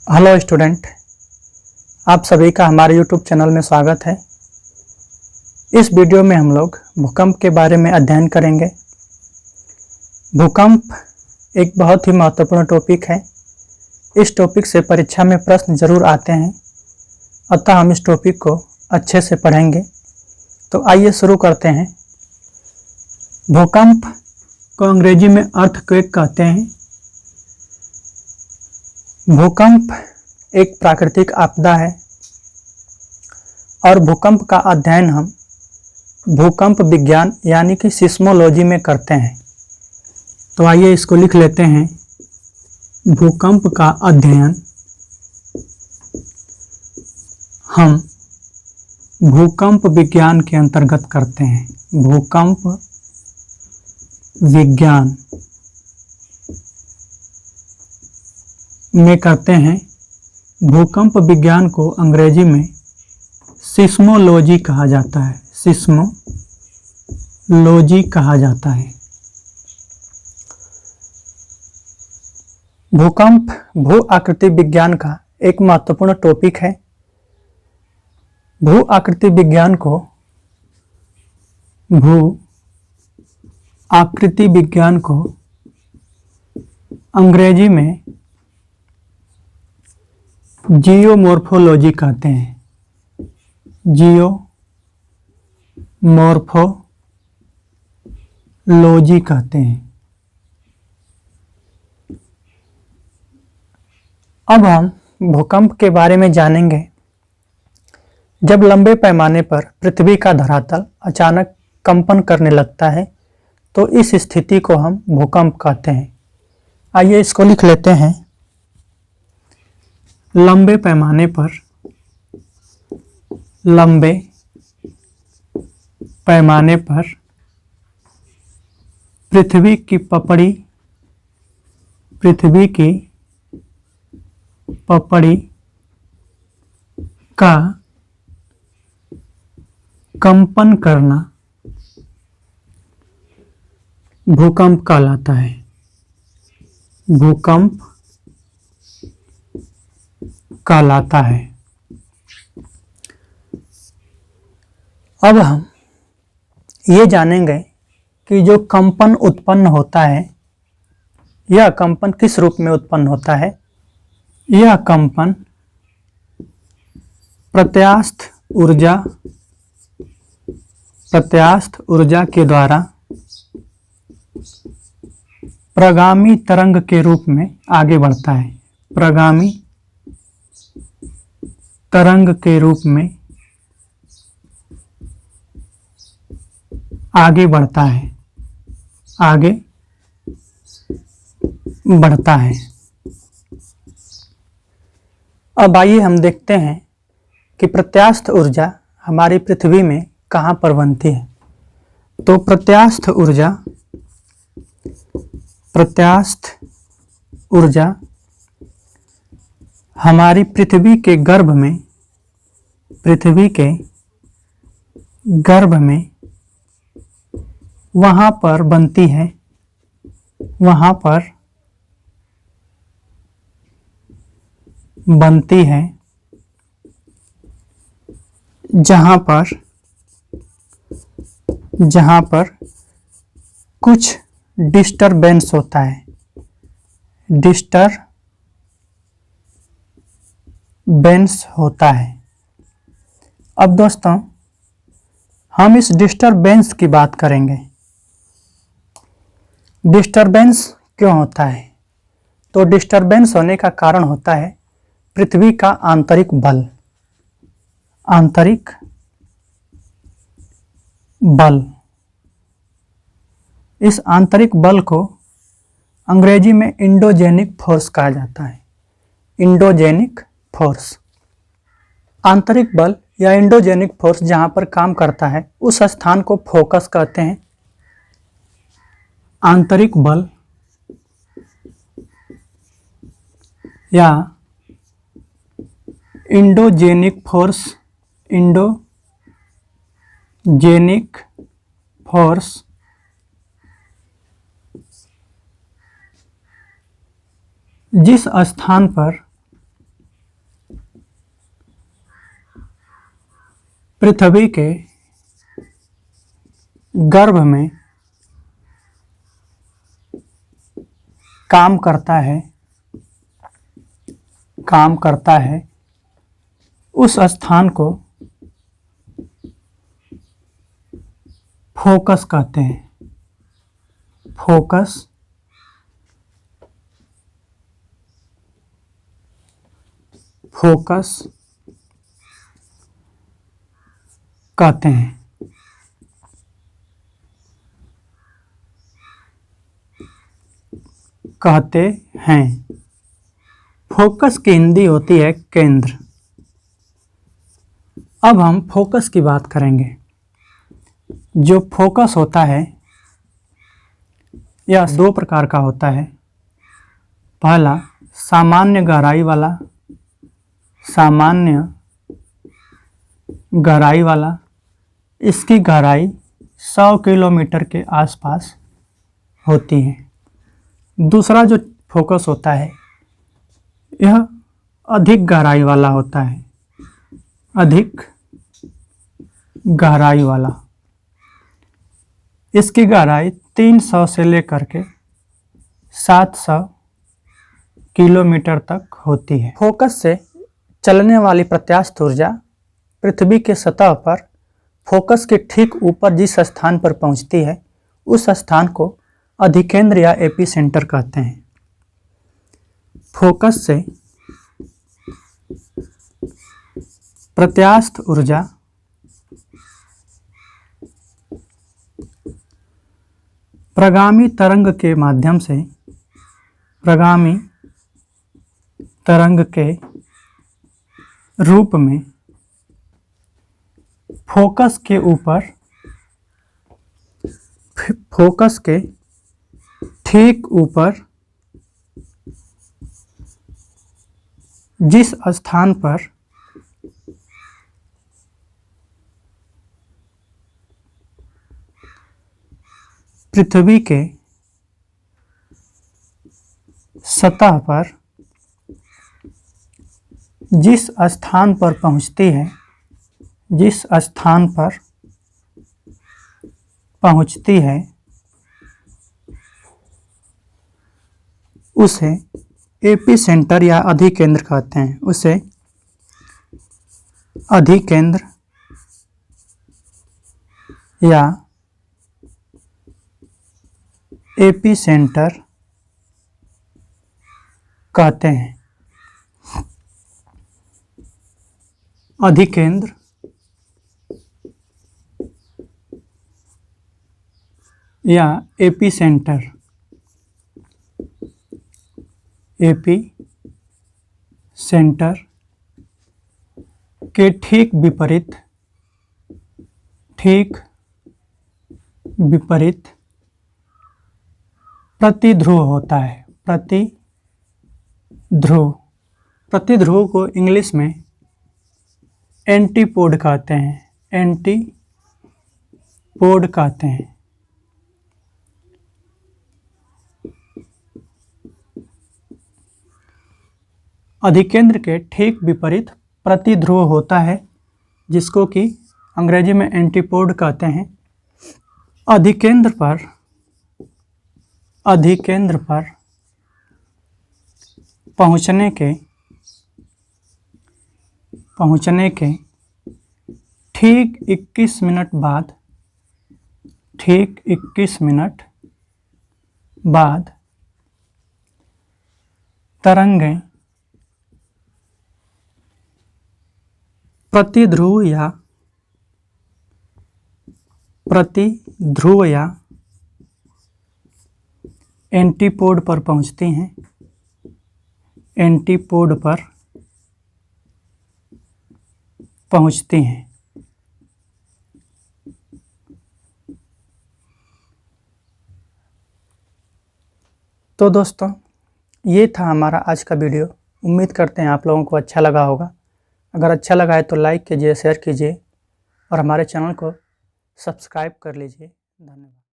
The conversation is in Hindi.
हेलो स्टूडेंट, आप सभी का हमारे YouTube चैनल में स्वागत है। इस वीडियो में हम लोग भूकंप के बारे में अध्ययन करेंगे। भूकंप एक बहुत ही महत्वपूर्ण टॉपिक है। इस टॉपिक से परीक्षा में प्रश्न जरूर आते हैं, अतः हम इस टॉपिक को अच्छे से पढ़ेंगे। तो आइए शुरू करते हैं। भूकंप को अंग्रेजी में अर्थक्वेक कहते हैं। भूकंप एक प्राकृतिक आपदा है और भूकंप का अध्ययन हम भूकंप विज्ञान यानी कि सिस्मोलॉजी में करते हैं। तो आइए इसको लिख लेते हैं। भूकंप का अध्ययन हम भूकंप विज्ञान के अंतर्गत करते हैं। भूकंप विज्ञान में करते हैं। भूकंप विज्ञान को अंग्रेजी में सिस्मोलॉजी कहा जाता है। सिस्मोलॉजी कहा जाता है। भूकंप भू आकृति विज्ञान का एक महत्वपूर्ण टॉपिक है। भू आकृति विज्ञान को अंग्रेजी में जियोमॉर्फोलॉजी कहते हैं। जियोमॉर्फोलॉजी कहते हैं। अब हम भूकंप के बारे में जानेंगे। जब लंबे पैमाने पर पृथ्वी का धरातल अचानक कंपन करने लगता है तो इस स्थिति को हम भूकंप कहते हैं। आइए इसको लिख लेते हैं। लंबे पैमाने पर पृथ्वी की पपड़ी का कंपन करना भूकंप कहलाता है। भूकंप कहलाता है। अब हम ये जानेंगे कि जो कंपन उत्पन्न होता है, यह कंपन किस रूप में उत्पन्न होता है। यह कंपन प्रत्यास्थ ऊर्जा के द्वारा प्रगामी तरंग के रूप में आगे बढ़ता है। प्रगामी तरंग के रूप में आगे बढ़ता है। अब आइए हम देखते हैं कि प्रत्यास्थ ऊर्जा हमारी पृथ्वी में कहाँ पर बनती है। तो प्रत्यास्थ ऊर्जा हमारी पृथ्वी के गर्भ में वहाँ पर बनती है। जहाँ पर कुछ डिस्टरबेंस होता है। अब दोस्तों हम इस डिस्टरबेंस की बात करेंगे। डिस्टरबेंस क्यों होता है? तो डिस्टरबेंस होने का कारण होता है पृथ्वी का आंतरिक बल। इस आंतरिक बल को अंग्रेजी में इंडोजेनिक फोर्स कहा जाता है। इंडोजेनिक फोर्स, आंतरिक बल या इंडोजेनिक फोर्स जहाँ पर काम करता है उस स्थान को फोकस कहते हैं। आंतरिक बल या इंडोजेनिक फोर्स जिस स्थान पर पृथ्वी के गर्भ में काम करता है उस स्थान को फोकस कहते हैं। फोकस कहते हैं। फोकस की हिंदी होती है केंद्र। अब हम फोकस की बात करेंगे। जो फोकस होता है यह दो प्रकार का होता है। पहला सामान्य गहराई वाला, इसकी गहराई 100 किलोमीटर के आसपास होती है। दूसरा जो फोकस होता है यह अधिक गहराई वाला होता है। अधिक गहराई वाला, इसकी गहराई 300 से लेकर के 700 किलोमीटर तक होती है। फोकस से चलने वाली प्रत्यास्थ ऊर्जा पृथ्वी के सतह पर फोकस के ठीक ऊपर जिस स्थान पर पहुंचती है उस स्थान को अधिकेंद्र या एपीसेंटर कहते हैं। फोकस से प्रत्यास्थ ऊर्जा प्रगामी तरंग के माध्यम से, प्रगामी तरंग के रूप में फोकस के ठीक ऊपर जिस स्थान पर पृथ्वी के सतह पर जिस स्थान पर पहुंचती है, उसे एपीसेंटर या अधिकेंद्र कहते हैं। उसे अधिकेंद्र या एपीसेंटर कहते हैं। अधिकेंद्र या एपीसेंटर के ठीक विपरीत प्रतिध्रुव होता है। प्रतिध्रुव को इंग्लिश में एंटीपोड कहते हैं। अधिकेंद्र के ठीक विपरीत प्रतिध्रुव होता है जिसको कि अंग्रेजी में एंटीपोड कहते हैं। अधिकेंद्र पर पहुंचने के ठीक 21 मिनट बाद तरंगें प्रतिध्रुव या एंटीपोड पर पहुंचती हैं। तो दोस्तों ये था हमारा आज का वीडियो। उम्मीद करते हैं आप लोगों को अच्छा लगा होगा। अगर अच्छा लगा है तो लाइक कीजिए, शेयर कीजिए और हमारे चैनल को सब्सक्राइब कर लीजिए। धन्यवाद।